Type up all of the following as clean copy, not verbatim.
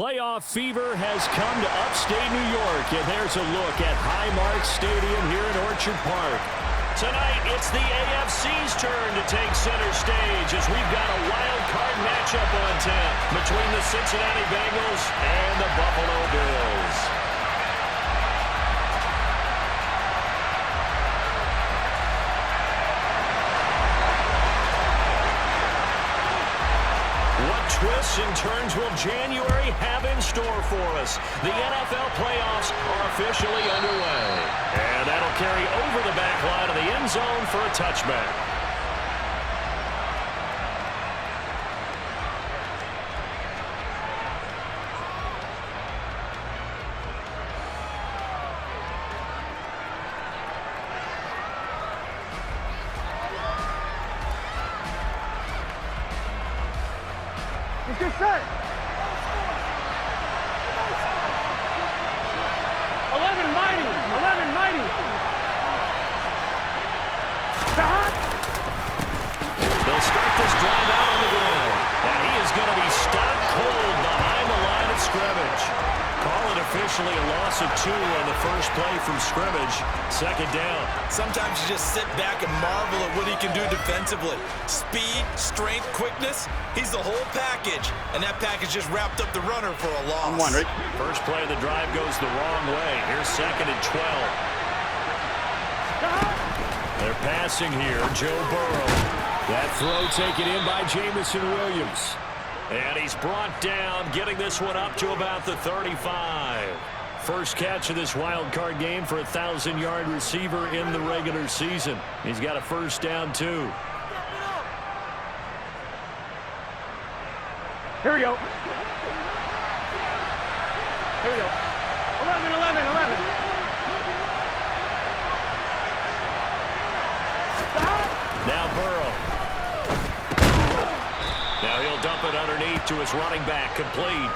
Playoff fever has come to upstate New York, and there's a look at Highmark Stadium here in Orchard Park. Tonight, it's the AFC's turn to take center stage as we've got a wild card matchup on tap between the Cincinnati Bengals and the Buffalo Bills. Twists and turns will January have in store for us. The NFL playoffs are officially underway. And that'll carry over the back line of the end zone for a touchback. Get set. 11 mighty. 11 mighty. Stop. They'll start this drive out on the ground. And he is going to be stopped cold behind the line of scrimmage. Call it officially a loss of 2 on the first play from scrimmage. Second down. Sometimes you just sit back and marvel at what he can do defensively. Speed, strength, quickness. He's the whole package. And that package just wrapped up the runner for a loss. I'm wondering. First play of the drive goes the wrong way. Here's second and 12. They're passing here. Joe Burrow. That throw taken in by Jamison Williams. And he's brought down, getting this one up to about the 35. First catch of this wild card game for a 1,000-yard receiver in the regular season. He's got a first down, too. Here we go. Here we go. 11, 11, 11. Now Burrow. Now he'll dump it underneath to his running back, complete.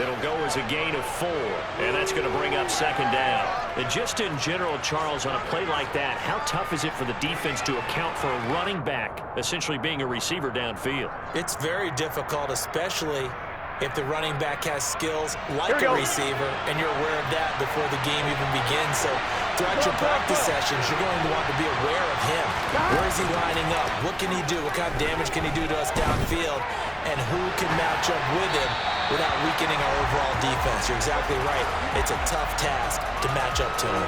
It'll go as a gain of 4, and that's going to bring up second down. And just in general, Charles, on a play like that, how tough is it for the defense to account for a running back essentially being a receiver downfield? It's very difficult, especially if the running back has skills like a receiver, and you're aware of that before the game even begins. So throughout your practice sessions, you're going to want to be aware of him. Where is he lining up? What can he do? What kind of damage can he do to us downfield? And who can match up with him without weakening our overall defense? You're exactly right. It's a tough task to match up to him.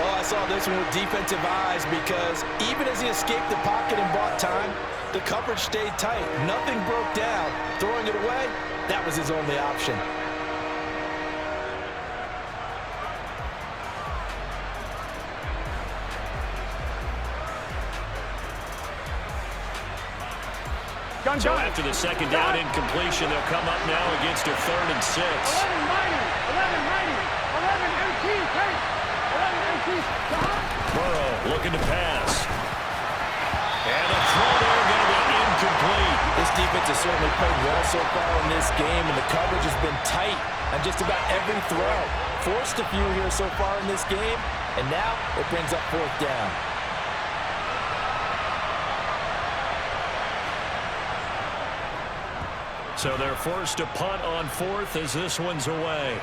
Oh, I saw this one with defensive eyes because even as he escaped the pocket and bought time, the coverage stayed tight. Nothing broke down. Throwing it away, that was his only option. So after the second down incompletion, they'll come up now against a 3rd and 6. 11 mighty. 11 mighty. 11 18. 11 18. Burrow looking to pass. And the throw there going to be incomplete. This defense has certainly played well so far in this game, and the coverage has been tight on just about every throw. Forced a few here so far in this game, and now it brings up 4th down. So they're forced to punt on 4th as this one's away.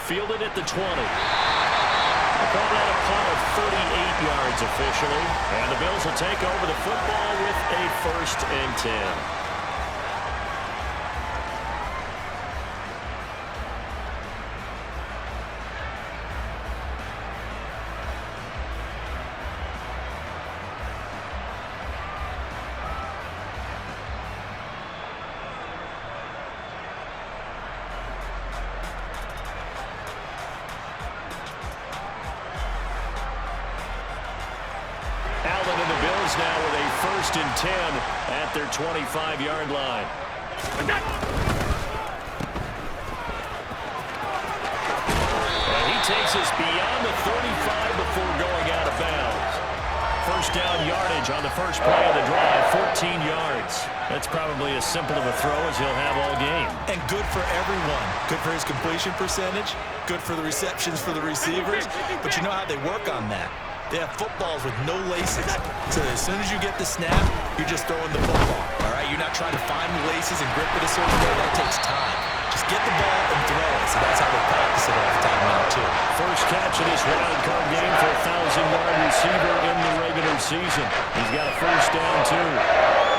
Fielded at the 20. They call that a punt of 38 yards officially. And the Bills will take over the football with a 1st and 10. Now with a 1st and 10 at their 25-yard line. And he takes us beyond the 35 before going out of bounds. First down yardage on the first play of the drive, 14 yards. That's probably as simple of a throw as he'll have all game. And good for everyone. Good for his completion percentage. Good for the receptions for the receivers. But you know how they work on that. They have footballs with no laces. So as soon as you get the snap, you're just throwing the football, all right? You're not trying to find the laces and grip it a certain way. That takes time. Just get the ball and throw it. So that's how they practice it all the time now, too. First catch in this wild card game for a 1,000-yard receiver in the regular season. He's got a first down, too.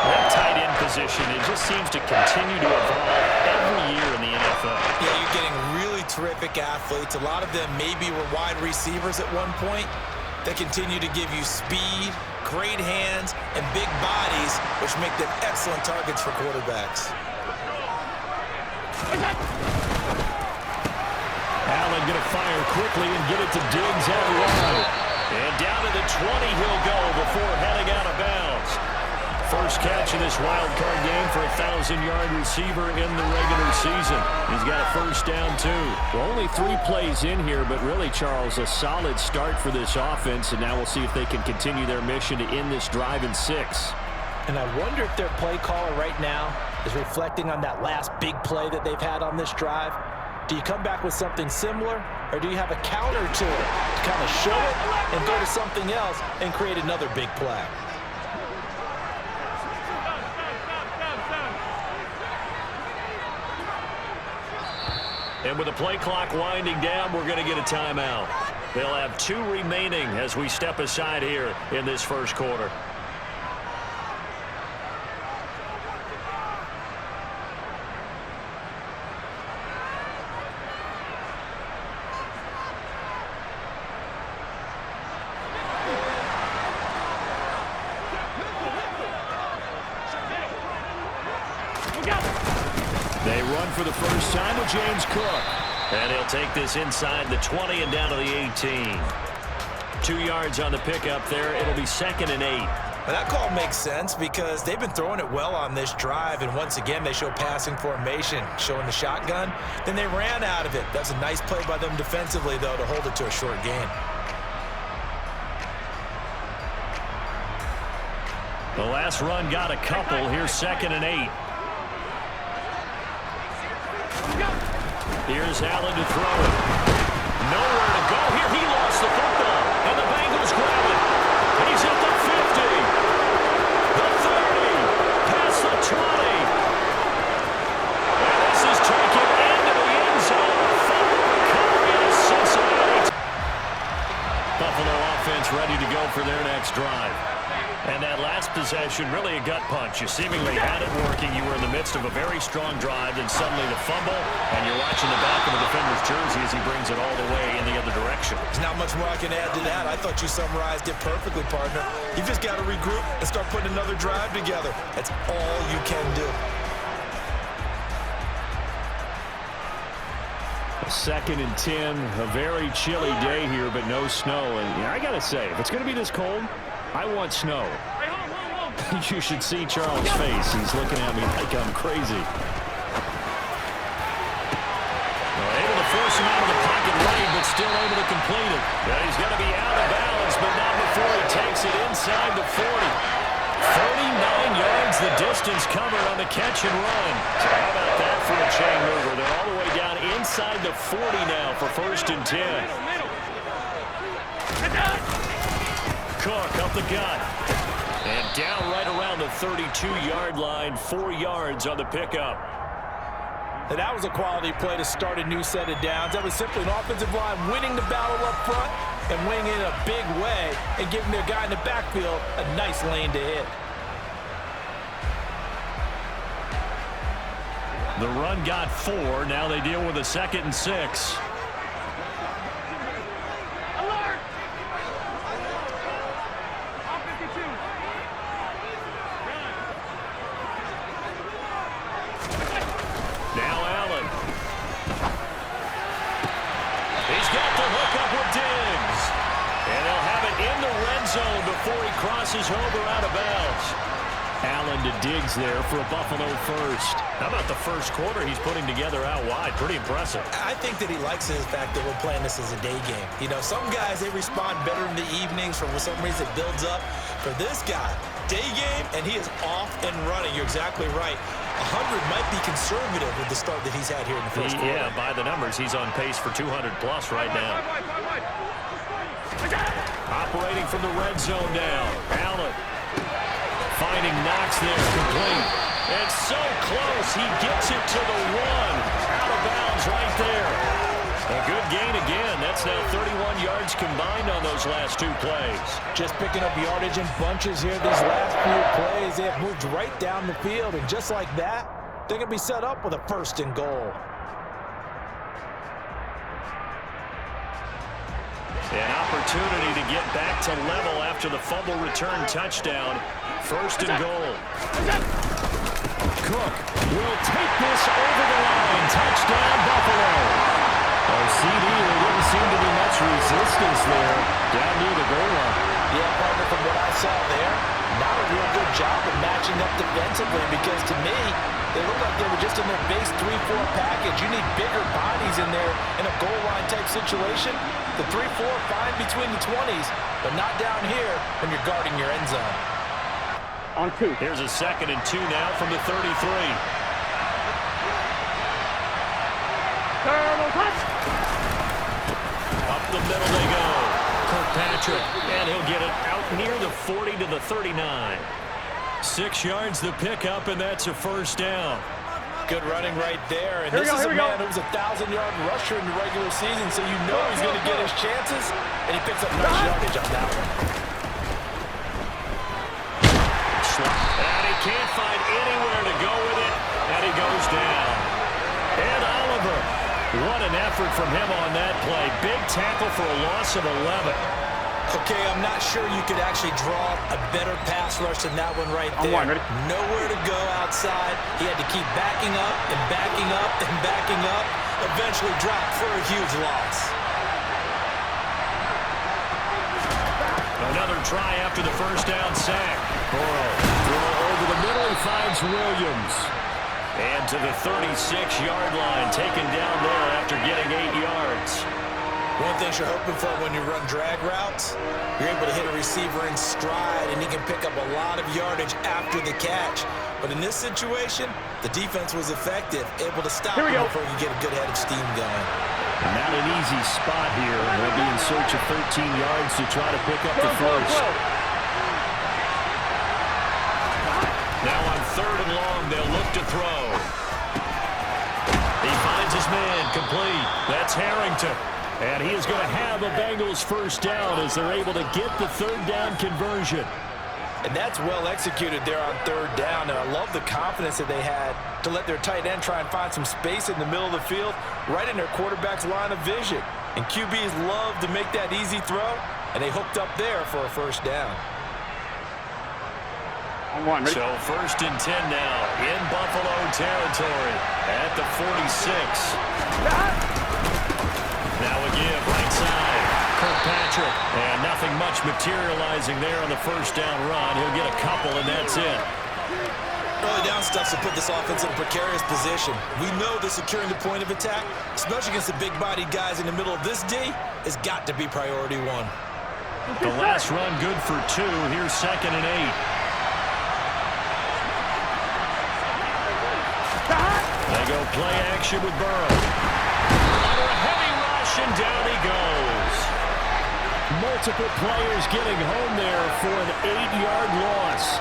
That tight end position, it just seems to continue to evolve every year in the NFL. Yeah, you're getting really terrific athletes. A lot of them maybe were wide receivers at one point. They continue to give you speed, great hands, and big bodies, which make them excellent targets for quarterbacks. Allen going to fire quickly and get it to Diggs out wide. And down to the 20 he'll go before heading out of bounds. First catch in this wild card game for a 1,000-yard receiver in the regular season. He's got a first down, too. Well, only 3 plays in here, but really, Charles, a solid start for this offense, and now we'll see if they can continue their mission to end this drive in 6. And I wonder if their play caller right now is reflecting on that last big play that they've had on this drive. Do you come back with something similar, or do you have a counter to it to kind of show it and go to something else and create another big play? And with the play clock winding down, we're going to get a timeout. They'll have 2 remaining as we step aside here in this first quarter. They run for the first time with James Cook. And he'll take this inside the 20 and down to the 18. 2 yards on the pickup there. It'll be 2nd and 8. Well, that call makes sense because they've been throwing it well on this drive, and once again they show passing formation, showing the shotgun. Then they ran out of it. That's a nice play by them defensively, though, to hold it to a short gain. The last run got a couple. Here's 2nd and 8. Here's Allen to throw it. Nowhere to go here. He lost the football, and the Bengals grab it. He's at the 50, the 30, past the 20. And this is taken into the end zone. Fumble recovery to Cincinnati. Buffalo offense ready to go for their next drive. And that last possession, really a gut punch. You seemingly had it working. You were in the midst of a very strong drive, and suddenly the fumble, and you're watching the back of the defender's jersey as he brings it all the way in the other direction. There's not much more I can add to that. I thought you summarized it perfectly, partner. You've just got to regroup and start putting another drive together. That's all you can do. 2nd and 10, a very chilly day here, but no snow. And yeah, I got to say, if it's going to be this cold, I want snow. You should see Charles' face. He's looking at me like I'm crazy. Well, able to force him out of the pocket late, but still able to complete it. Yeah, he's going to be out of bounds, but not before he takes it inside the 40. 39 yards the distance covered on the catch and run. So how about that for a chain mover? They're all the way down inside the 40 now for 1st and 10. Cook up the gut. And down right around the 32-yard line, 4 yards on the pickup. And that was a quality play to start a new set of downs. That was simply an offensive line winning the battle up front and winning in a big way and giving their guy in the backfield a nice lane to hit. The run got 4. Now they deal with a 2nd and 6. Zone before he crosses over out of bounds. Allen to Diggs there for a Buffalo first. How about the first quarter he's putting together out wide? Pretty impressive. I think that he likes the fact that we're playing this as a day game. You know, some guys, they respond better in the evenings. For some reason, it builds up. For this guy, day game, and he is off and running. You're exactly right. 100 might be conservative with the start that he's had here in the first quarter. Yeah, by the numbers, he's on pace for 200+ right now. Operating from the red zone now. Allen finding Knox there, complete. And so close, he gets it to the 1. Out of bounds right there. A good gain again. That's now 31 yards combined on those last 2 plays. Just picking up yardage in bunches here these last few plays. They have moved right down the field, and just like that, they're going to be set up with a 1st and goal. An opportunity to get back to level after the fumble return touchdown. 1st and goal. Cook will take this over the line. Touchdown, Buffalo. CD, there didn't seem to be much resistance there down near the goal line. Yeah, partner, from what I saw there, not a real good job of matching up defensively, because to me, they look like they were just in their base 3-4 package. You need bigger bodies in there in a goal line type situation. The 3-4 fine between the 20s, but not down here when you're guarding your end zone. On 2. Here's a 2nd and 2 now from the 33. Turtle touch. Up the middle they go. Kirkpatrick, and he'll get it out near the 40 to the 39. 6 yards the pickup, and that's a 1st down. Good running right there. And this is a man who was a 1,000-yard rusher in the regular season, so you know he's going to get his chances, and he picks up nice yardage on that one. And he can't find anywhere to go with it, and he goes down. And Oliver, what an effort from him on that play. Big tackle for a loss of 11. Okay, I'm not sure you could actually draw a better pass rush than that one right there. Nowhere to go outside. He had to keep backing up and backing up and backing up. Eventually dropped for a huge loss. Another try after the 1st down sack. Burrow, throw over the middle, he finds Williams. And to the 36-yard line, taken down there after getting 8 yards. One thing you're hoping for when you run drag routes, you're able to hit a receiver in stride, and he can pick up a lot of yardage after the catch. But in this situation, the defense was effective, able to stop him before you get a good head of steam going. Not an easy spot here. They'll be in search of 13 yards to try to pick up the 1st. Now on 3rd and long, they'll look to throw. He finds his man, complete. That's Harrington. And he is going to have a Bengals 1st down as they're able to get the 3rd down conversion. And that's well executed there on 3rd down. And I love the confidence that they had to let their tight end try and find some space in the middle of the field, right in their quarterback's line of vision. And QBs love to make that easy throw, and they hooked up there for a 1st down. So 1st and 10 now in Buffalo territory at the 46. Now again, right side, Kirkpatrick. And nothing much materializing there on the 1st down run. He'll get a couple, and that's it. Early down stuff to put this offense in a precarious position. We know that securing the point of attack, especially against the big-bodied guys in the middle of this D, has got to be priority 1. The last run good for 2. Here's 2nd and 8. They go play action with Burrow. Under a heavy rush, and down he goes. Multiple players getting home there for an 8-yard loss.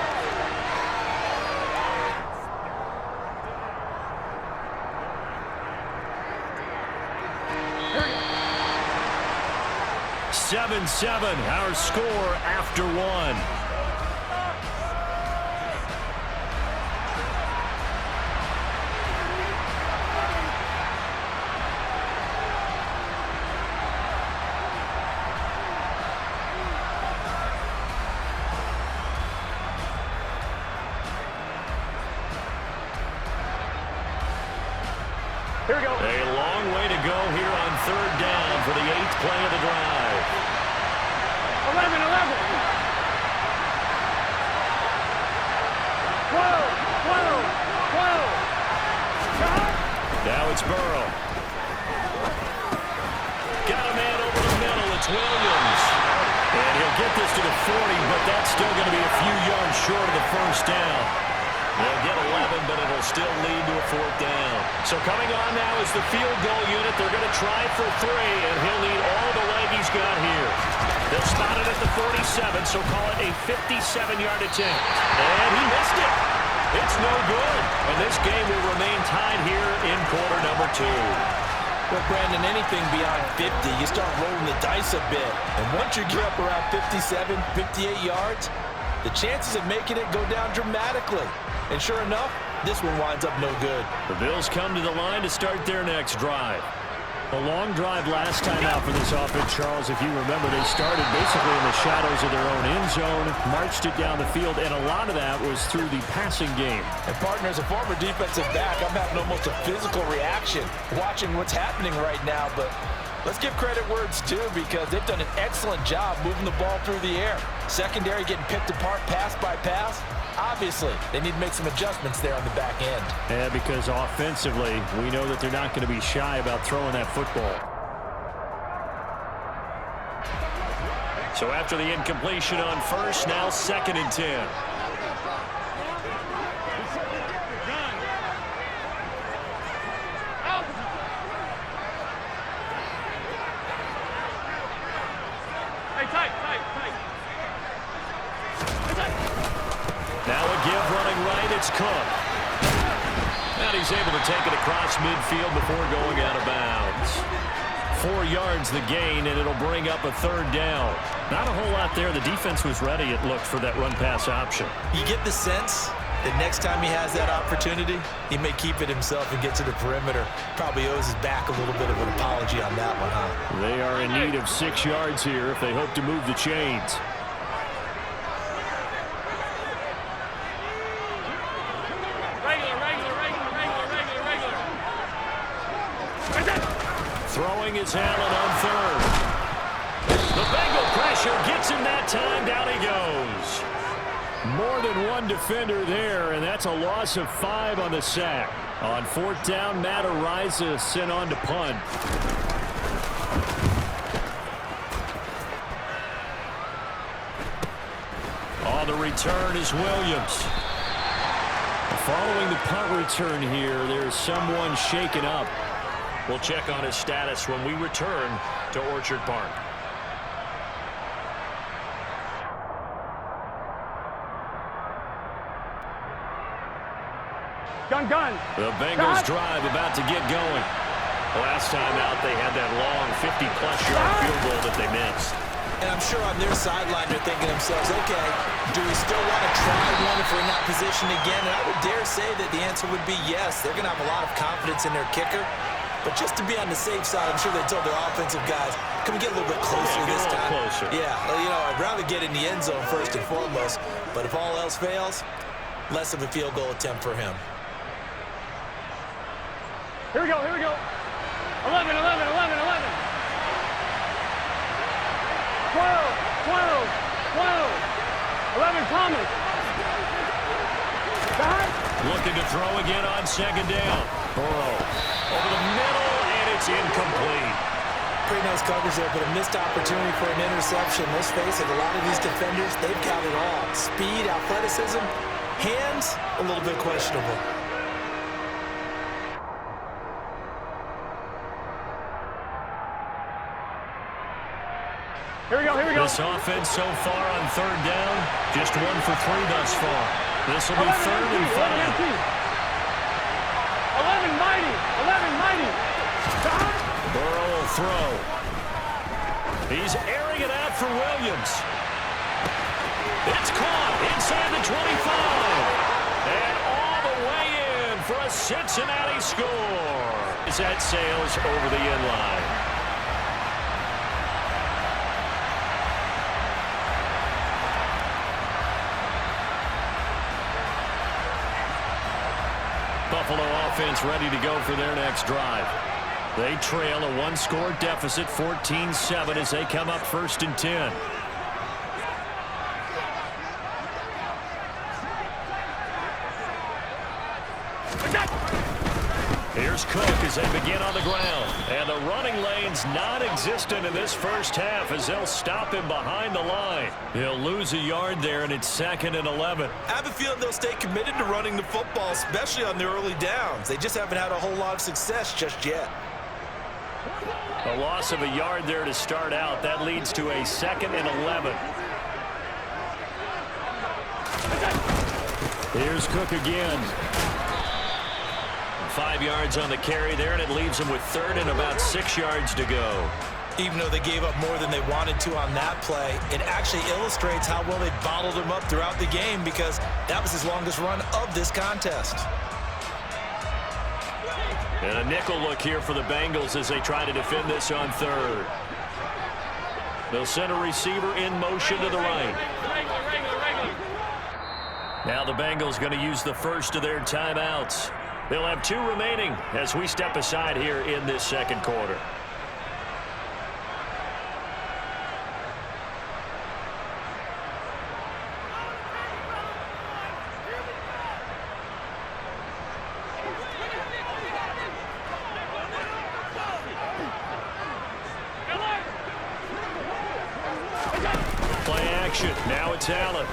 Hurry. 7-7, our score after 1. Here we go. A long way to go here on 3rd down for the 8th play of the drive. 11. 12. Now it's Burrow. Got a man over the middle. It's Williams. And he'll get this to the 40, but that's still going to be a few yards short of the 1st down. They'll get 11, but it'll still lead to a 4th down. So coming on now is the field goal unit. They're going to try for 3, and he'll need all the leg he's got here. They'll spot it at the 47. so call it a 57-yard attempt. And he missed it. It's no good. And this game will remain tied here in quarter number 2. Well, Brandon, anything beyond 50, you start rolling the dice a bit. And once you get up around 57, 58 yards, the chances of making it go down dramatically. And sure enough, this one winds up no good. The Bills come to the line to start their next drive. A long drive last time out for this offense, Charles. If you remember, they started basically in the shadows of their own end zone, marched it down the field, and a lot of that was through the passing game. And, partner, as a former defensive back, I'm having almost a physical reaction watching what's happening right now. But let's give credit where it's due, because they've done an excellent job moving the ball through the air. Secondary getting picked apart pass by pass. Obviously, they need to make some adjustments there on the back end. Yeah, because offensively, we know that they're not going to be shy about throwing that football. So after the incompletion on first, now 2nd and 10. Now a give running right, it's Cook. And he's able to take it across midfield before going out of bounds. 4 yards the gain, and it'll bring up a 3rd down. Not a whole lot there. The defense was ready, it looked, for that run-pass option. You get the sense that next time he has that opportunity, he may keep it himself and get to the perimeter. Probably owes his back a little bit of an apology on that one, huh? They are in need of 6 yards here if they hope to move the chains. Throwing is Allen on 3rd. The Bengal pressure gets him that time. Down he goes. More than one defender there, and that's a loss of 5 on the sack. On 4th down, Matt Ariza sent on to punt. On the return is Williams. Following the punt return here, there's someone shaken up. We'll check on his status when we return to Orchard Park. Gun. The Bengals drive about to get going. Last time out, they had that long 50-plus yard field goal that they missed. And I'm sure on their sideline they're thinking to themselves, okay, do we still want to try one if we're in that position again? And I would dare say that the answer would be yes. They're going to have a lot of confidence in their kicker. But just to be on the safe side, I'm sure they told their offensive guys, can we get a little bit closer this time? Closer. Yeah, you know, I'd rather get in the end zone first and foremost. But if all else fails, less of a field goal attempt for him. Here we go. 11. 12. 12. Thomas. Looking to throw again on 2nd down. Burrow over the middle, and it's incomplete. Pretty nice coverage there, but a missed opportunity for an interception. Let's face it, a lot of these defenders, they've got it all. Speed, athleticism, hands, a little bit questionable. Here we go. This offense so far on 3rd down, just 1 for 3 thus far. This will be 3rd and 5. 11 mighty. Burrow will throw. He's airing it out for Williams. It's caught inside the 25. And all the way in for a Cincinnati score. As that sails over the end line. Buffalo offense ready to go for their next drive. They trail a 1-score deficit, 14-7, as they come up 1st and 10. Here's Cook as they begin on the ground. And the running lane's non-existent in this first half as they'll stop him behind the line. He'll lose a yard there, and it's 2nd and 11. I have a feeling they'll stay committed to running the football, especially on their early downs. They just haven't had a whole lot of success just yet. A loss of a yard there to start out. That leads to a 2nd and 11. Here's Cook again. 5 yards on the carry there, and it leaves them with third and about 6 yards to go. Even though they gave up more than they wanted to on that play, it actually illustrates how well they bottled him up throughout the game because that was his longest run of this contest. And a nickel look here for the Bengals as they try to defend this on third. They'll send a receiver in motion to the right. Now the Bengals going to use the first of their timeouts. They'll have 2 remaining as we step aside here in this second quarter. Play action. Now it's Allen.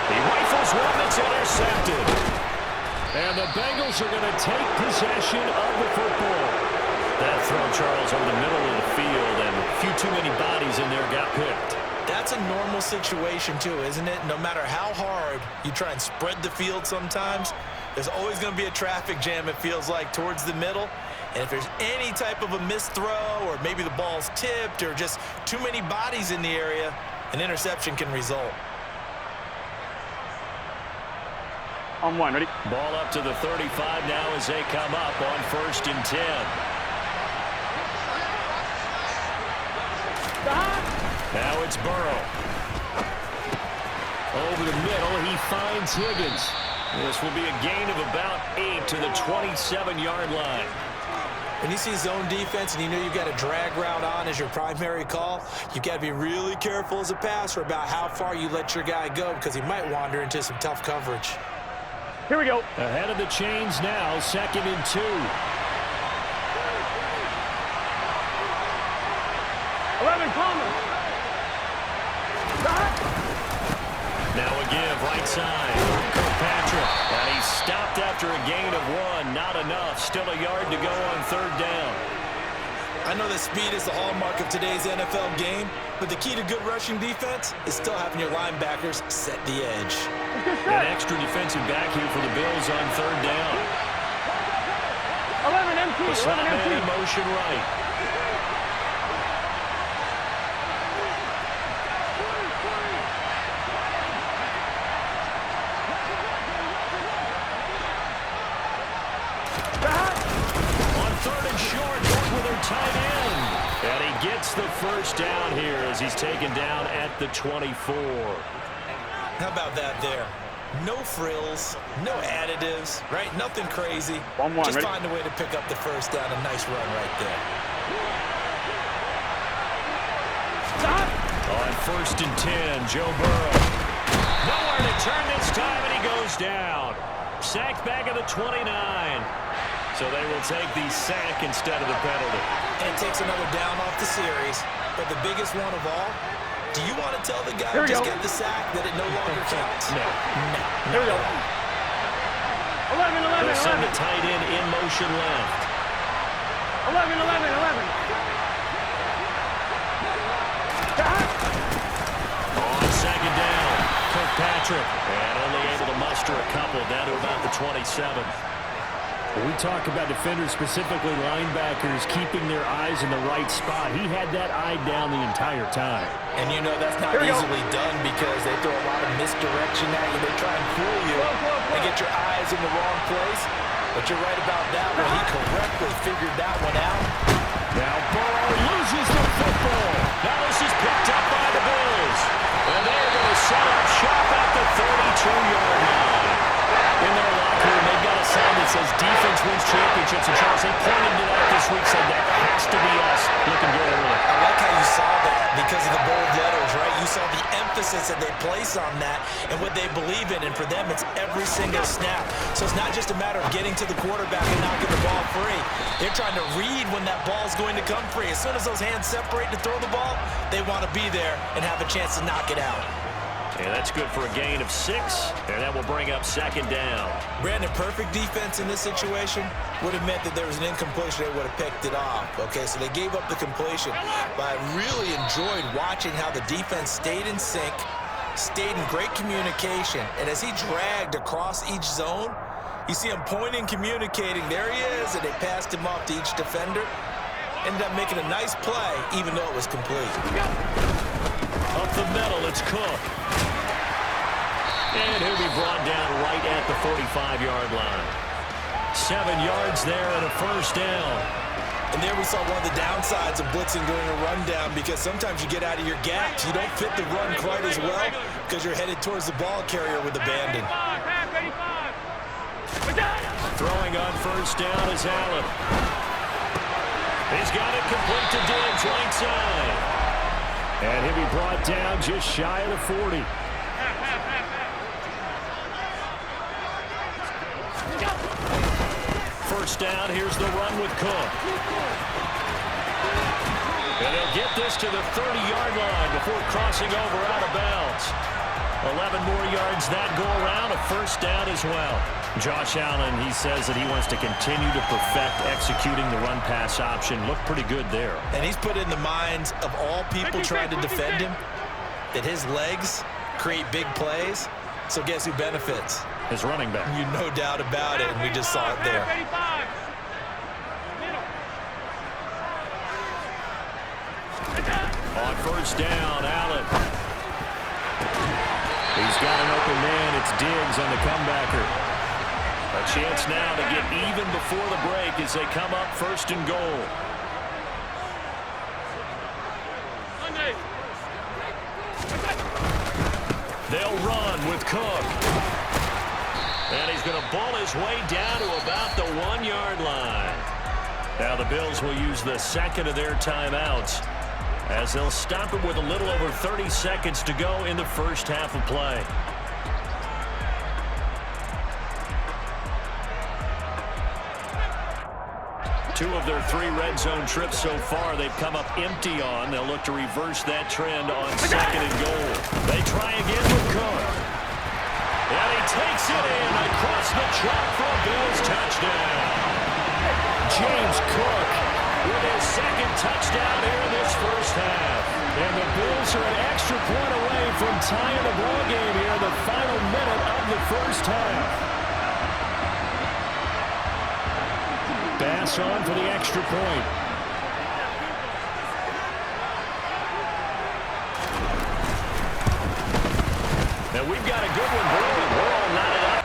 He rifles one that's intercepted. And the Bengals are going to take possession of the football. That throw, Charles, over the middle of the field, and a few too many bodies in there got picked. That's a normal situation, too, isn't it? No matter how hard you try and spread the field sometimes, there's always going to be a traffic jam, it feels like, towards the middle. And if there's any type of a missed throw or maybe the ball's tipped or just too many bodies in the area, an interception can result. On one, ready? Ball up to the 35 now as they come up on 1st and 10. Now it's Burrow. Over the middle, he finds Higgins. This will be a gain of about 8 to the 27-yard line. When you see zone defense and you know you've got a drag route on as your primary call, you've got to be really careful as a passer about how far you let your guy go because he might wander into some tough coverage. Here we go. Ahead of the chains now, 2nd and 2. 11 Thomas. Now a give, right side. Kirkpatrick. And he's stopped after a gain of 1. Not enough. Still a yard to go on 3rd down. I know that speed is the hallmark of today's NFL game, but the key to good rushing defense is still having your linebackers set the edge. An extra defensive back here for the Bills on 3rd down. 11 MT. The slot 11 man in MT. motion right. On 3rd and short, going with their tight end. And he gets the first down here as he's taken down at the 24. How about that there? No frills, no additives, right? Nothing crazy. 1-1, Just ready? find a way to pick up the first down. A nice run right there. On 1st and 10, Joe Burrow. Nowhere to turn this time, and he goes down. Sacked back at the 29. So they will take the sack instead of the penalty. And it takes another down off the series. But the biggest one of all, do you want to tell the guy Here who we just go. got the sack that it no longer counts? No. Here we go. 11, 11, They'll send 11. the tight end in motion left. 11, 11, 11. On 2nd down, Kirkpatrick. And only able to muster a couple down to about the 27. When we talk about defenders, specifically linebackers, keeping their eyes in the right spot, he had that eye down the entire time. And you know that's not Here we go. easily done because they throw a lot of misdirection at you. They try and fool you and get your eyes in the wrong place. But you're right about that one. He correctly figured that one out. Now Burrow loses the football. Now this is picked up by the Bills. And they're going to set up shop at the 32-yard line. In their locker room, they've got a sign that says defense wins championships. And Charles, they pointed to that this week, said that has to be us looking good early. I like how you saw that because of the bold letters, right? You saw the emphasis that they place on that and what they believe in. And for them, it's every single snap. So it's not just a matter of getting to the quarterback and knocking the ball free. They're trying to read when that ball's going to come free. As soon as those hands separate to throw the ball, they want to be there and have a chance to knock it out. And that's good for a gain of 6, and that will bring up 2nd down. Brandon, perfect defense in this situation would have meant that there was an incompletion. They would have picked it off. Okay, so they gave up the completion. But I really enjoyed watching how the defense stayed in sync, stayed in great communication, and as he dragged across each zone, you see him pointing, communicating. There he is, and they passed him off to each defender. Ended up making a nice play, even though it was complete. Up the middle, it's Cook. And he'll be brought down right at the 45-yard line. 7 yards there and a first down. And there we saw one of the downsides of blitzing during a rundown, because sometimes you get out of your gaps. You don't fit the run quite as well because you're headed towards the ball carrier with abandon. Throwing on first down is Allen. He's got it complete to Diggs, right side. And he'll be brought down just shy of the 40. First down, here's the run with Cook. And he'll get this to the 30-yard line before crossing over out of bounds. 11 more yards that go around, a first down as well. Josh Allen, he says that he wants to continue to perfect executing the run-pass option. Looked pretty good there. And he's put in the minds of all people trying to defend him that his legs create big plays. So guess who benefits? His running back. You no doubt about it, and we just saw it there. On first down, Allen. He's got an open man. It's Diggs on the comebacker. A chance now to get even before the break as they come up first and goal. They'll run with Cook. And he's going to ball his way down to about the 1-yard line. Now the Bills will use the second of their timeouts as they'll stop it with a little over 30 seconds to go in the first half of play. Two of their 3 red zone trips so far they've come up empty on. They'll look to reverse that trend on second and goal. They try again with Cook. And he takes it in across the track for a Bills touchdown. James Cook with his second touchdown here in this first half. And the Bills are an extra point away from tying the ball game here in the final minute of the first half. Bass on for the extra point. Now we've got a good one brewing. We're all knotted up.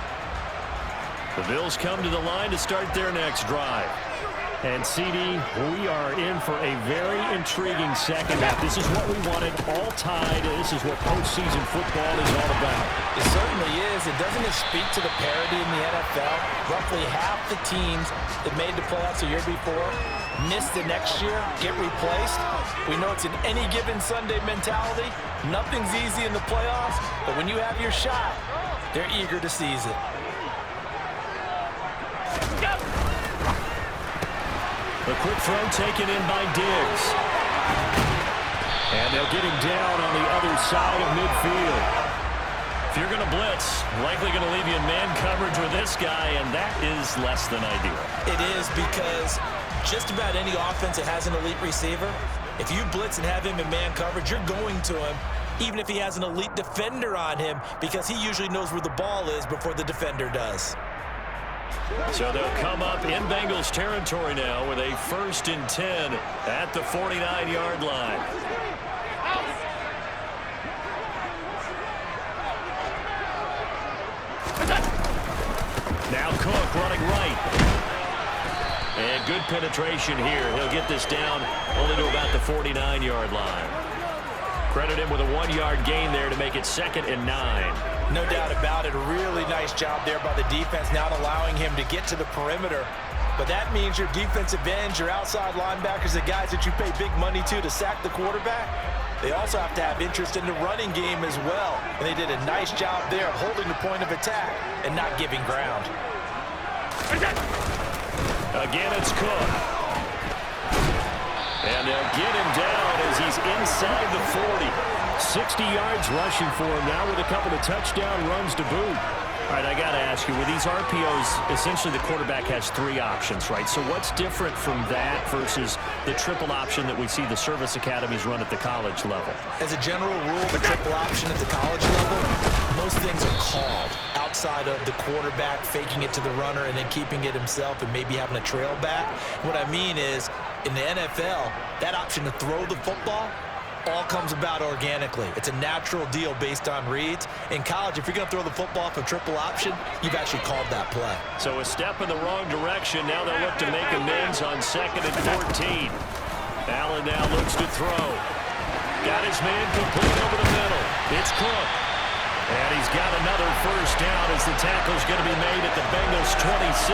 The Bills come to the line to start their next drive. And CD, we are in for a very intriguing second half. This is what we wanted, all tied. This is what postseason football is all about. It certainly is. And doesn't it speak to the parity in the NFL? Roughly half the teams that made the playoffs the year before miss the next year, get replaced. We know it's an any given Sunday mentality. Nothing's easy in the playoffs, but when you have your shot, they're eager to seize it. A quick throw taken in by Diggs. And they'll get him down on the other side of midfield. If you're going to blitz, likely going to leave you in man coverage with this guy, and that is less than ideal. It is, because just about any offense that has an elite receiver, if you blitz and have him in man coverage, you're going to him, even if he has an elite defender on him, because he usually knows where the ball is before the defender does. So they'll come up in Bengals territory now with a 1st and 10 at the 49-yard line. Now Cook running right. And good penetration here. He'll get this down only to about the 49-yard line. Credit him with a 1-yard gain there to make it 2nd and 9. No doubt about it. A really nice job there by the defense, not allowing him to get to the perimeter. But that means your defensive ends, your outside linebackers, the guys that you pay big money to sack the quarterback, they also have to have interest in the running game as well. And they did a nice job there of holding the point of attack and not giving ground. Again, it's Cook. And they'll get him down as he's inside the 40. 60 yards rushing for him now with a couple of touchdown runs to boot. All right, I got to ask you, with these RPOs, essentially the quarterback has 3 options, right? So what's different from that versus the triple option that we see the service academies run at the college level? As a general rule, the triple option at the college level, most things are called outside of the quarterback faking it to the runner and then keeping it himself and maybe having a trail back. What I mean is, in the NFL, that option to throw the football all comes about organically. It's a natural deal based on reads. In college, if you're going to throw the football for triple option, you've actually called that play. So a step in the wrong direction. Now they'll look to make amends on 2nd and 14. Allen now looks to throw. Got his man complete over the middle. It's Cook. And he's got another first down as the tackle's going to be made at the Bengals 26.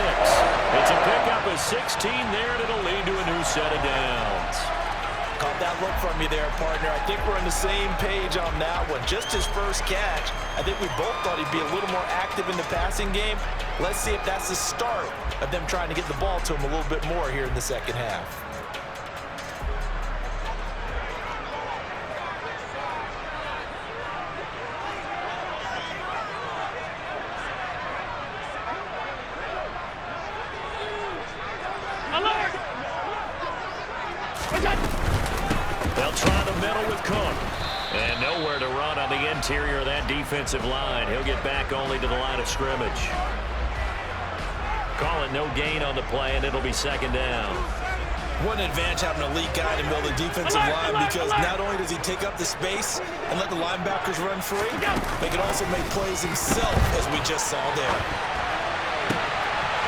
It's a pickup of 16 there, and it'll lead to a new set of downs. Caught that look from you there, partner. I think we're on the same page on that one. Just his first catch. I think we both thought he'd be a little more active in the passing game. Let's see if that's the start of them trying to get the ball to him a little bit more here in the second half. They'll try the middle with Cook. And nowhere to run on the interior of that defensive line. He'll get back only to the line of scrimmage. Call it no gain on the play, and it'll be 2nd down. What an advantage having a elite guy in the middle of the defensive line, because not only does he take up the space and let the linebackers run free, they can also make plays himself, as we just saw there.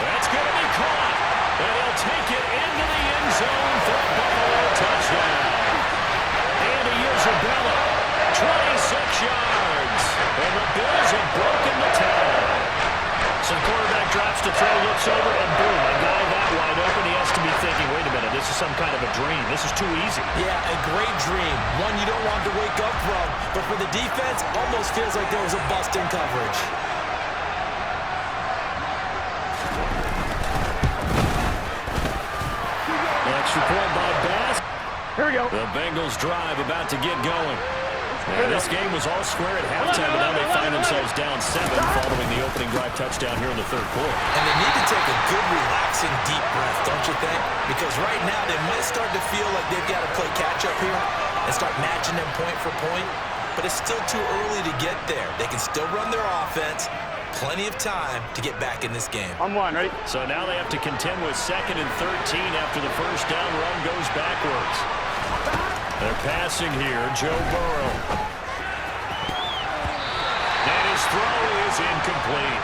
That's going to be caught. And he'll take it into the end zone for a Buffalo touchdown. Andy Isabella, 26 yards. And the Bills have broken the tie. So the quarterback drops to throw, looks over, and boom, a guy that wide open, he has to be thinking, wait a minute, this is some kind of a dream. This is too easy. Yeah, a great dream. One you don't want to wake up from. But for the defense, almost feels like there was a bust in coverage. Extra point by Bass. Here we go. The Bengals drive about to get going. And this game was all square at halftime, but now they find themselves down 7 following the opening drive touchdown here in the 3rd quarter. And they need to take a good, relaxing, deep breath, don't you think? Because right now they might start to feel like they've got to play catch-up here and start matching them point for point. But it's still too early to get there. They can still run their offense. Plenty of time to get back in this game. On 1, ready? So now they have to contend with 2nd and 13 after the first down run goes backwards. They're passing here, Joe Burrow. And his throw is incomplete.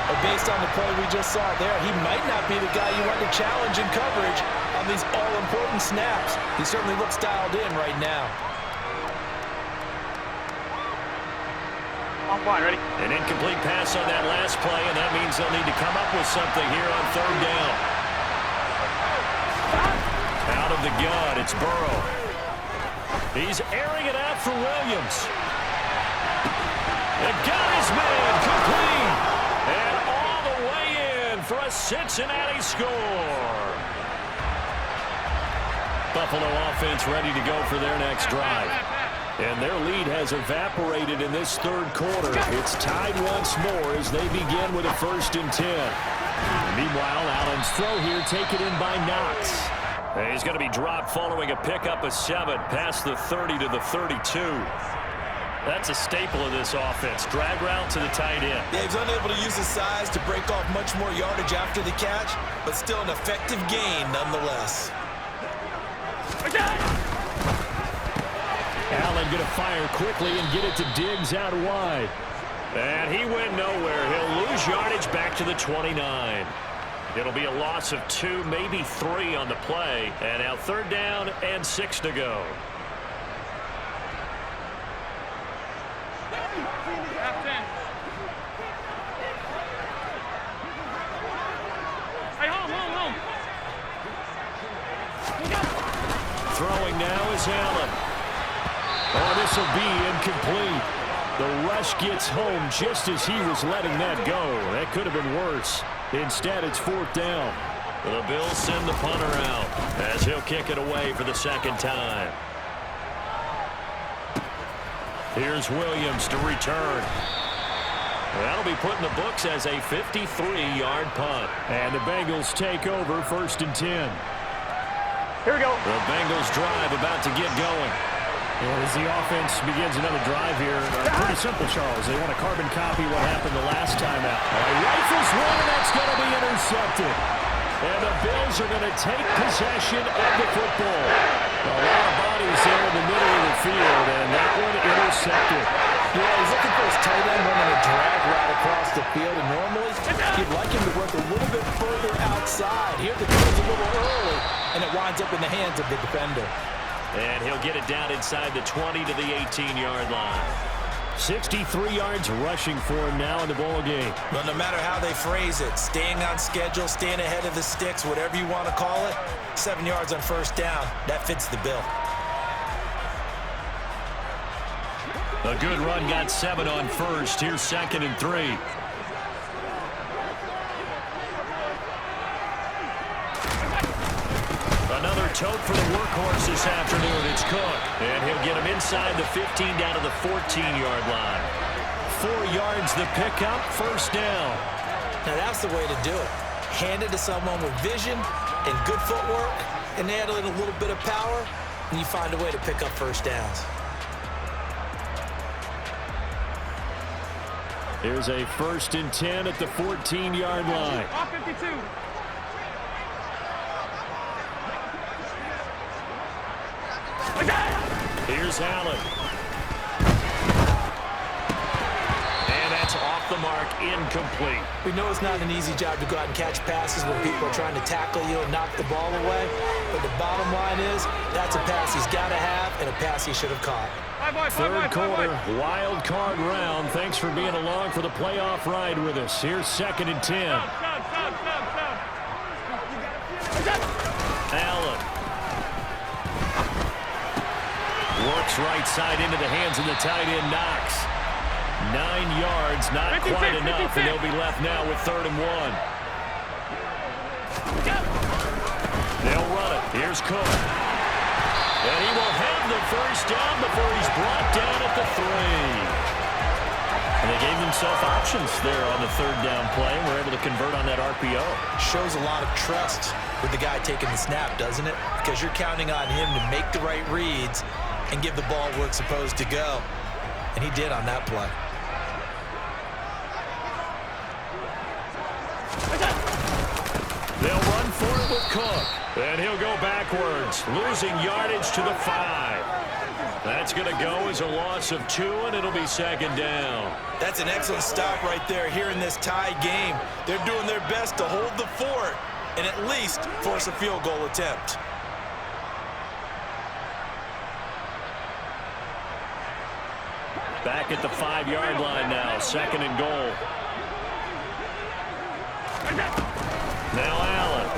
But based on the play we just saw there, he might not be the guy you want to challenge in coverage on these all-important snaps. He certainly looks dialed in right now. On 1, ready? An incomplete pass on that last play, and that means they'll need to come up with something here on 3rd down. Out of the gun, it's Burrow. He's airing it out for Williams. And got his man complete. And all the way in for a Cincinnati score. Buffalo offense ready to go for their next drive. And their lead has evaporated in this 3rd quarter. It's tied once more as they begin with a 1st and 10. Meanwhile, Allen's throw here taken in by Knox. And he's going to be dropped following a pickup of 7 past the 30 to the 32. That's a staple of this offense. Drag route to the tight end. Yeah, he's unable to use his size to break off much more yardage after the catch, but still an effective gain nonetheless. Allen going to fire quickly and get it to Diggs out wide. And he went nowhere. He'll lose yardage back to the 29. It'll be a loss of 2, maybe 3 on the play. And now 3rd down and 6 to go. Throwing now is Allen. Oh, this will be incomplete. The rush gets home just as he was letting that go. That could have been worse. Instead, it's 4th down. The Bills send the punter out as he'll kick it away for the 2nd time. Here's Williams to return. That'll be put in the books as a 53-yard punt. And the Bengals take over 1st and 10. Here we go. The Bengals drive about to get going. As the offense begins another drive here, pretty simple, Charles. They want to carbon copy what happened the last time out. Rifles one, and that's going to be intercepted. And the Bills are going to take possession of the football. A lot of bodies there in the middle of the field, and that one intercepted. Yeah, he's looking for his tight end running a drag route across the field, and normally you'd like him to work a little bit further outside. Here the throw's a little early, and it winds up in the hands of the defender. And he'll get it down inside the 20 to the 18-yard line. 63 yards rushing for him now in the ball game. But no matter how they phrase it, staying on schedule, staying ahead of the sticks, whatever you want to call it, 7 yards on 1st down, that fits the bill. A good run got 7 on 1st. Here's 2nd and 3. Another tote for the workhorse this afternoon. It's Cook. And he'll get him inside the 15 down to the 14-yard line. 4 yards the pickup, 1st down. Now that's the way to do it. Hand it to someone with vision and good footwork, and add in a little bit of power, and you find a way to pick up 1st downs. Here's a 1st and 10 at the 14-yard line. Off 52. Here's Allen. And that's off the mark, incomplete. We know it's not an easy job to go out and catch passes when people are trying to tackle you and knock the ball away. But the bottom line is, that's a pass he's got to have and a pass he should have caught. Third quarter, wild card round. Thanks for being along for the playoff ride with us. Here's 2nd and 10. Allen. Works right side into the hands of the tight end, Knox. 9 yards, not 56, quite enough, 56. and they'll be left now with 3rd and 1. They'll run it. Here's Cook. And he will have the 1st down before he's brought down at the 3. And they gave themselves options there on the 3rd down play and were able to convert on that RPO. Shows a lot of trust with the guy taking the snap, doesn't it? Because you're counting on him to make the right reads and give the ball where it's supposed to go. And he did on that play. They'll run for it with Cook. And he'll go backwards, losing yardage to the 5. That's going to go as a loss of 2, and it'll be 2nd down. That's an excellent stop right there here in this tie game. They're doing their best to hold the fort and at least force a field goal attempt. Back at the 5-yard line now, 2nd and goal. Now Allen.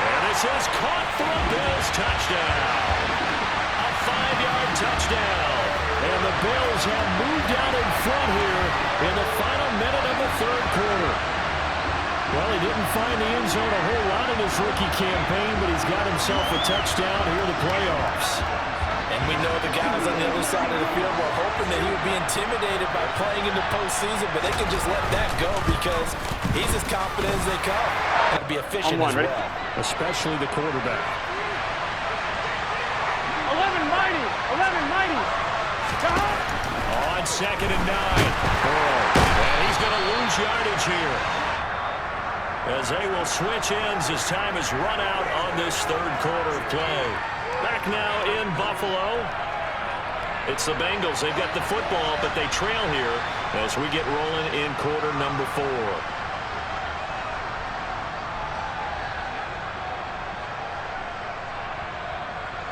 And this is caught for a Bills touchdown. A 5-yard touchdown. And the Bills have moved out in front here in the final minute of the 3rd quarter. Well, he didn't find the end zone a whole lot in his rookie campaign, but he's got himself a touchdown here in the playoffs. And we know the guys on the other side of the field were hoping that he would be intimidated by playing in the postseason, but they can just let that go because he's as confident as they come. Got to be efficient as well. Especially the quarterback. 11 mighty. 11 mighty. On 2nd and 9. And he's going to lose yardage here, as they will switch ends as time is run out on this 3rd quarter of play. Back now in Buffalo. It's the Bengals. They've got the football, but they trail here as we get rolling in quarter number 4.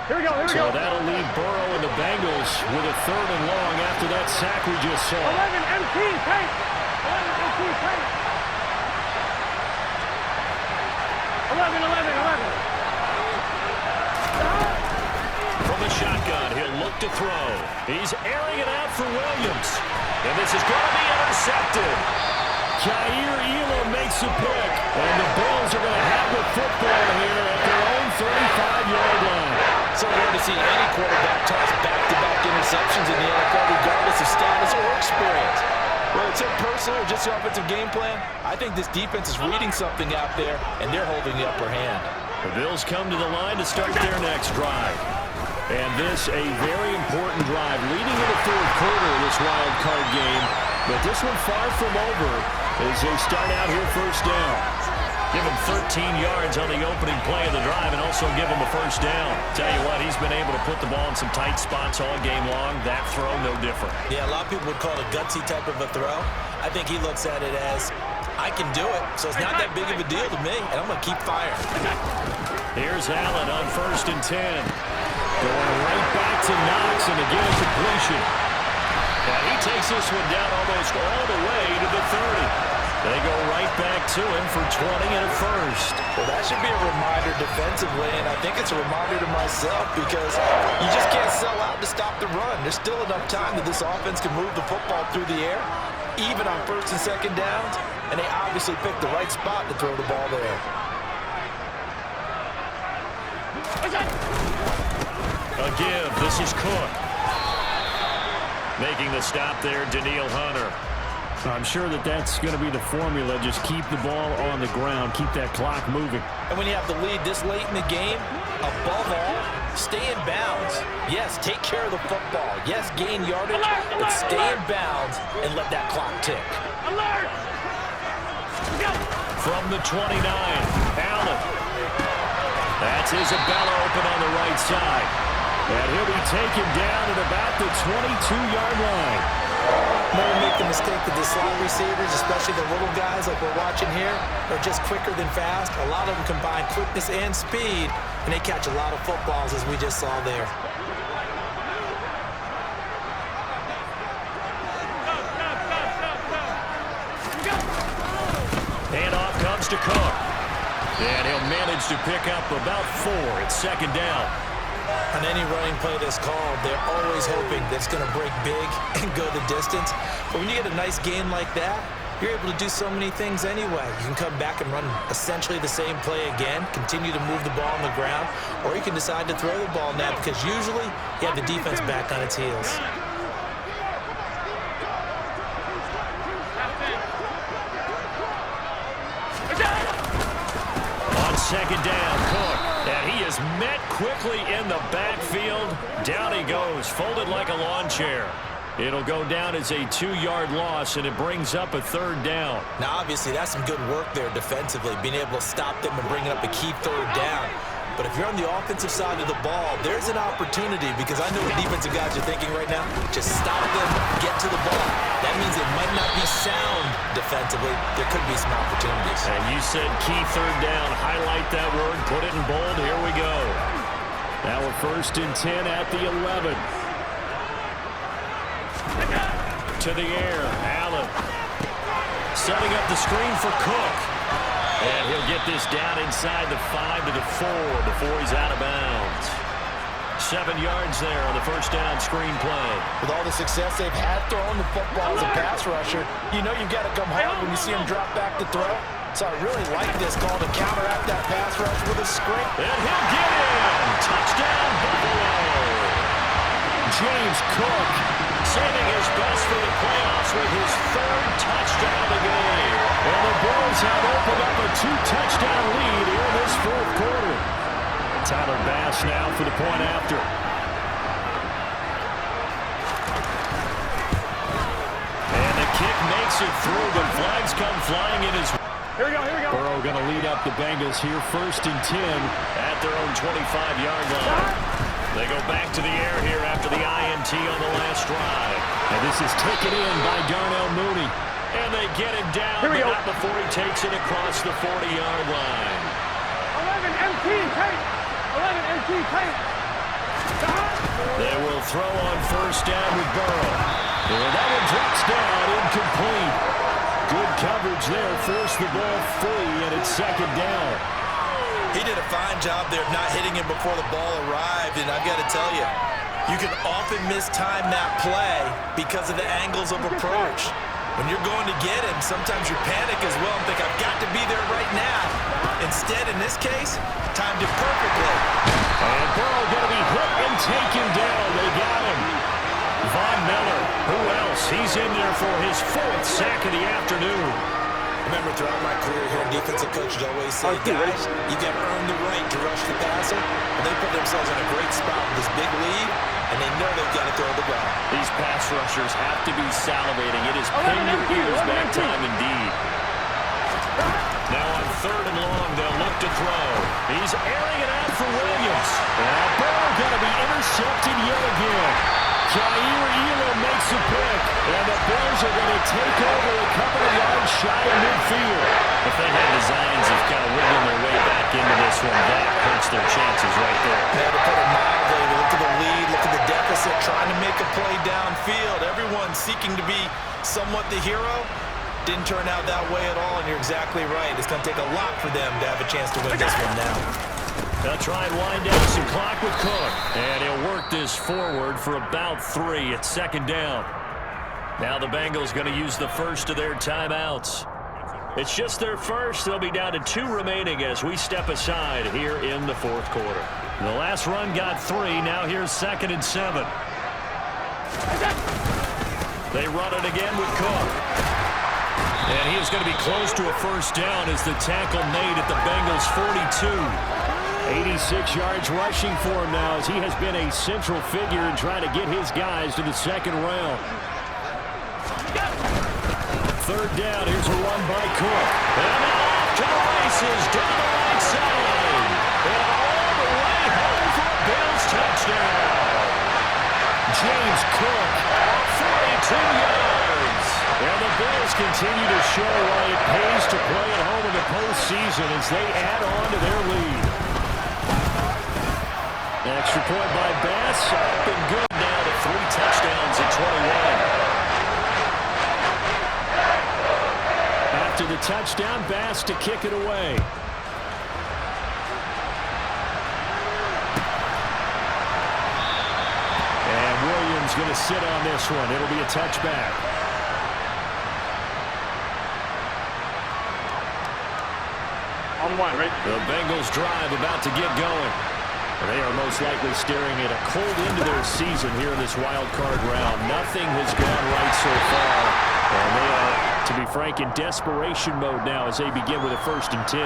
Here we go. Here we So go. that'll leave Burrow and the Bengals with a 3rd and long after that sack we just saw. 11 MT paint. 11 MT paint. 11. From the shotgun, he'll look to throw. He's airing it out for Williams. And this is going to be intercepted. Jair Elam makes a pick. And the Bills are going to have the football here at their own 35-yard line. So rare to see any quarterback toss back-to-back interceptions in the NFL, regardless offensive status or experience. Whether it's personal or just the offensive game plan, I think this defense is reading something out there, and they're holding the upper hand. The Bills come to the line to start their next drive. And this a very important drive leading in the fourth quarter of this wild card game. But this one far from over as they start out here first down. Give him 13 yards on the opening play of the drive and also give him a first down. Tell you what, he's been able to put the ball in some tight spots all game long. That throw, no different. Yeah, a lot of people would call it a gutsy type of a throw. I think he looks at it as, I can do it, so it's not that big of a deal to me, and I'm going to keep firing. Here's Allen on 1st and 10. Going right back to Knox, and again a completion. And he takes this one down almost all the way to the 30. They go right back to him for 20 and a first. Well, that should be a reminder defensively, and I think it's a reminder to myself because you just can't sell out to stop the run. There's still enough time that this offense can move the football through the air, even on 1st and 2nd downs, and they obviously picked the right spot to throw the ball there. A give. This is Cook. Making the stop there, Daniil Hunter. I'm sure that's going to be the formula. Just keep the ball on the ground. Keep that clock moving. And when you have the lead this late in the game, above all, stay in bounds. Yes, take care of the football. Yes, gain yardage, but stay in bounds and let that clock tick. Alert! From the 29, Allen. That's Isabella open on the right side. And he'll be taken down at about the 22-yard line. Never make the mistake that the slot receivers, especially the little guys like we're watching here, are just quicker than fast. A lot of them combine quickness and speed, and they catch a lot of footballs, as we just saw there. Handoff comes to Cook. And he'll manage to pick up about 4 at 2nd down. On any running play that's called, they're always hoping that it's going to break big and go the distance. But when you get a nice gain like that, you're able to do so many things anyway. You can come back and run essentially the same play again, continue to move the ball on the ground, or you can decide to throw the ball now because usually you have the defense back on its heels. On 2nd down, Cook. And he is met quickly in the backfield. Down he goes, folded like a lawn chair. It'll go down as a 2-yard loss, and it brings up a 3rd down. Now, obviously, that's some good work there defensively, being able to stop them and bring up a key 3rd down. But if you're on the offensive side of the ball, there's an opportunity because I know the defensive guys are thinking right now, just stop them, get to the ball. That means it might not be sound defensively. There could be some opportunities. And you said key 3rd down. Highlight that word, put it in bold. Here we go. Now we're 1st and 10 at the 11. To the air, Allen. Setting up the screen for Cook. And he'll get this down inside the 5 to the 4 before he's out of bounds. 7 yards there on the 1st down screen play. With all the success they've had throwing the football as a pass rusher, you know you've got to come hard when you see him drop back to throw. So I really like this call to counteract that pass rush with a screen. And he'll get in. Touchdown, Buffalo. James Cook saving his best for the playoffs with his 3rd touchdown of the game. And the Bills have opened up a 2-touchdown lead here in this 4th quarter. Tyler Bass now for the point after. And the kick makes it through, but flags come flying in his way. Here we go, here we go. Burrow going to lead up the Bengals here 1st and 10. At their own 25-yard line. They go back to the air here after the INT on the last drive. And this is taken in by Darnell Mooney. And they get him down, but not before he takes it across the 40-yard line. 11 MT tape. 11 MT tape. They will throw on 1st down with Burrow. And that one drops down, incomplete. Good coverage there, forced the ball free, and it's 2nd down. He did a fine job there of not hitting him before the ball arrived, and I've got to tell you, you can often mistime that play because of the angles of approach. When you're going to get him, sometimes you panic as well and think, I've got to be there right now. Instead, in this case, timed it perfectly. And Burrow going to be hit and taken down. They got him. Von Miller, who for his 4th sack of the afternoon. Remember, throughout my career here, defensive coaches always say, guys, you got to earn the right to rush the passer. And they put themselves in a great spot with this big lead, and they know they've got to throw the ball. These pass rushers have to be salivating. It is pin your ears back time indeed. Now on 3rd and long, they'll look to throw. He's airing it out for Williams. And Burrow going to be intercepted yet again. Jair Elam makes a pick, and the Bills are going to take over a couple of yards shy of midfield. If they had designs of kind of wiggling their way back into this one, that hurts their chances right there. Now to put it mildly, look at the lead, look at the deficit, trying to make a play downfield. Everyone seeking to be somewhat the hero. Didn't turn out that way at all, and you're exactly right. It's going to take a lot for them to have a chance to win this one now. They'll try and wind down some clock with Cook. And he'll work this forward for about 3 at 2nd down. Now the Bengals going to use the first of their timeouts. It's just their first. They'll be down to 2 remaining as we step aside here in the 4th quarter. The last run got 3. Now here's 2nd and 7. They run it again with Cook. And he is going to be close to a first down as the tackle made at the Bengals' 42. 86 yards rushing for him now as he has been a central figure in trying to get his guys to the 2nd round. 3rd down. Here's a run by Cook. And off to the races down the right side. And all the way home for a Bills touchdown. James Cook, 42 yards. And the Bills continue to show why it pays to play at home in the postseason as they add on to their lead. Extra point by Bass. Up and good now to 3 touchdowns at 21. After the touchdown, Bass to kick it away. And Williams going to sit on this one. It'll be a touchback. On 1, right? The Bengals drive about to get going. They are most likely staring at a cold end to their season here in this wild card round. Nothing has gone right so far. And they are, to be frank, in desperation mode now as they begin with a 1st and 10.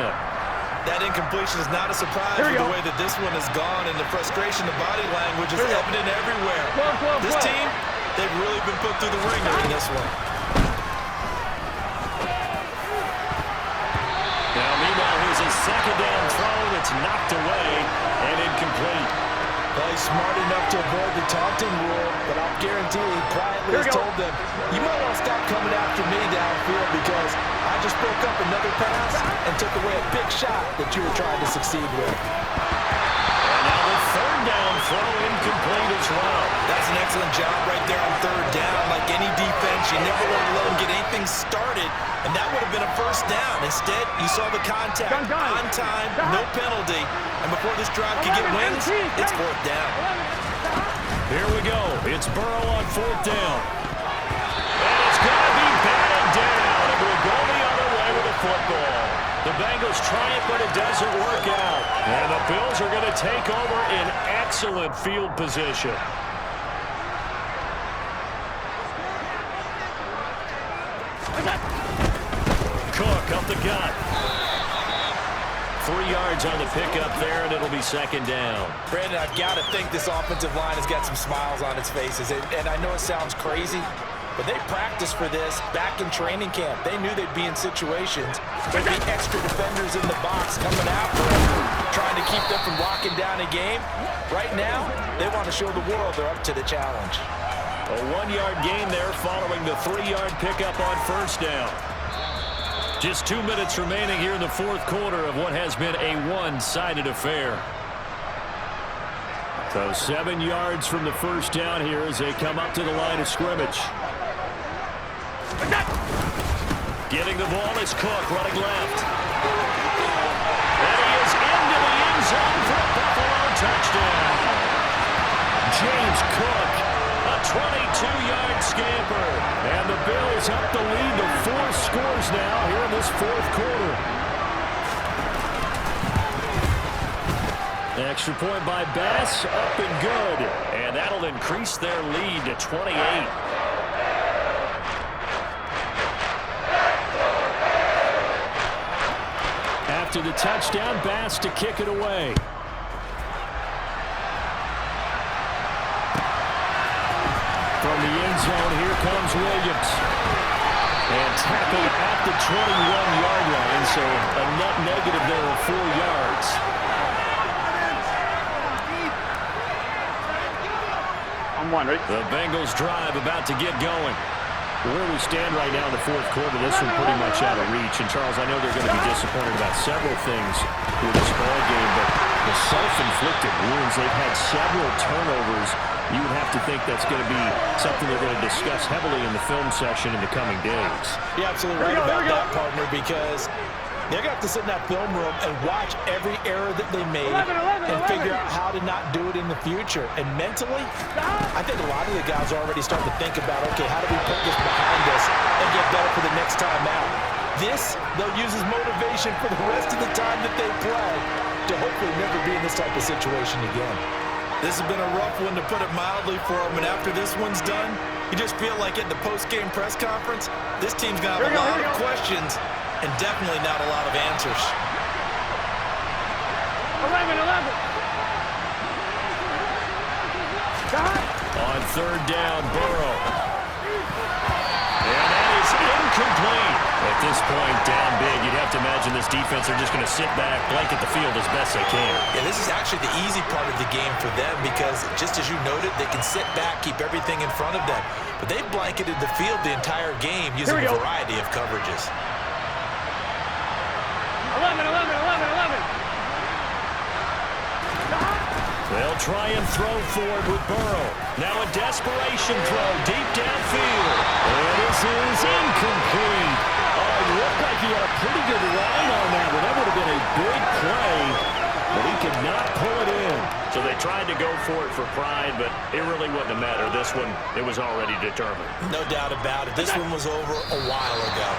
That incompletion is not a surprise with the way that this one has gone, and the frustration, the body language is evident everywhere. This team, they've really been put through the ringer in this one. Now, meanwhile, here's a 2nd down throw that's knocked away and incomplete. Well, he's smart enough to avoid the taunting rule, but I'll guarantee he quietly has told them, you might want to stop coming after me downfield because I just broke up another pass and took away a big shot that you were trying to succeed with. And now the 3rd down throw incomplete as well. That's an excellent job right there on 3rd down. Like any defense, you never want to let them get anything started, and that would have been a 1st down. Instead, you saw the contact on time, no penalty, and before this drive could get wings, it's 4th down. Here we go. It's Burrow on 4th down. And it's going to be batted down. It will go the other way with the football. The Bengals try it, but it doesn't work out. And the Bills are going to take over in excellent field position. Cook up the gut. 3 yards on the pickup there, and it'll be 2nd down. Brandon, I've got to think this offensive line has got some smiles on its faces. And I know it sounds crazy, but they practiced for this back in training camp. They knew they'd be in situations. There'd be extra defenders in the box coming after them, trying to keep them from locking down a game. Right now, they want to show the world they're up to the challenge. A 1-yard gain there following the 3-yard pickup on 1st down. Just 2 minutes remaining here in the 4th quarter of what has been a one-sided affair. So 7 yards from the 1st down here as they come up to the line of scrimmage. Getting the ball is Cook running left. And he is into the end zone for a Buffalo touchdown. James Cook, a 22-yard scamper. And the Bills up the lead to 4 scores now here in this 4th quarter. Extra point by Bass, up and good. And that'll increase their lead to 28. to the touchdown. Bass to kick it away. From the end zone, here comes Williams. And tackled at the 21-yard line, so a net negative there of 4 yards. I'm one, right? The Bengals drive about to get going. Where we stand right now in the fourth quarter, this one pretty much out of reach. And, Charles, I know they're going to be disappointed about several things with this ball game, but the self-inflicted wounds, they've had several turnovers. You would have to think that's going to be something they're going to discuss heavily in the film session in the coming days. You're absolutely right about that, partner, because they're going to have to sit in that film room and watch every error that they made and figure out how to not do it in the future. And mentally, I think a lot of the guys are already starting to think about, okay, how do we put this behind us and get better for the next time out? This, they'll use as motivation for the rest of the time that they play to hopefully never be in this type of situation again. This has been a rough one, to put it mildly, for them. And after this one's done, you just feel like at the post-game press conference, this team's going to have a lot of questions and definitely not a lot of answers. 11. On third down, Burrow. And that is incomplete. At this point, down big, you'd have to imagine this defense are just going to sit back, blanket the field as best they can. Yeah, this is actually the easy part of the game for them because, just as you noted, they can sit back, keep everything in front of them. But they've blanketed the field the entire game using a variety of coverages. 11. They'll try and throw forward with Burrow. Now a desperation throw deep downfield. And this is incomplete. Oh, it looked like he had a pretty good line on that one. That would have been a big play, but he could not pull it in. So they tried to go for it for pride, but it really wouldn't have mattered. This one, it was already determined. No doubt about it. This one was over a while ago.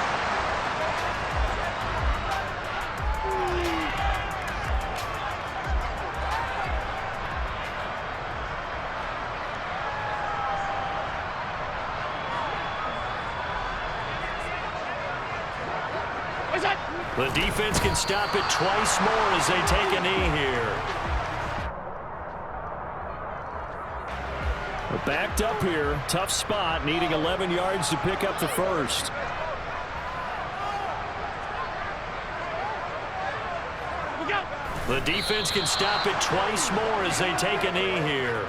The defense can stop it twice more as they take a knee here. We're backed up here. Tough spot, needing 11 yards to pick up the first. The defense can stop it twice more as they take a knee here.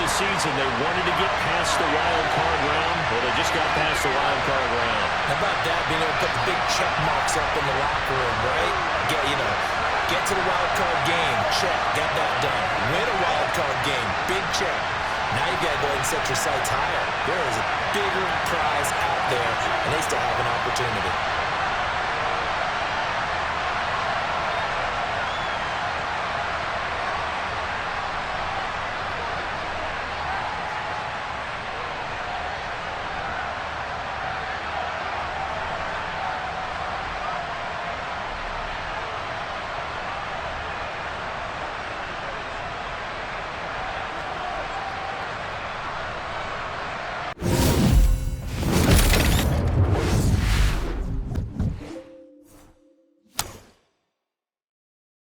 Season they wanted to get past the wild card round. Well, they just got past the wild card round. How about that, being able to put the big check marks up in the locker room, right? Get to the wild card game, check, got that done. Win a wild card game, big check. Now you got to go ahead and set your sights higher. There is a bigger prize out there, and they still have an opportunity.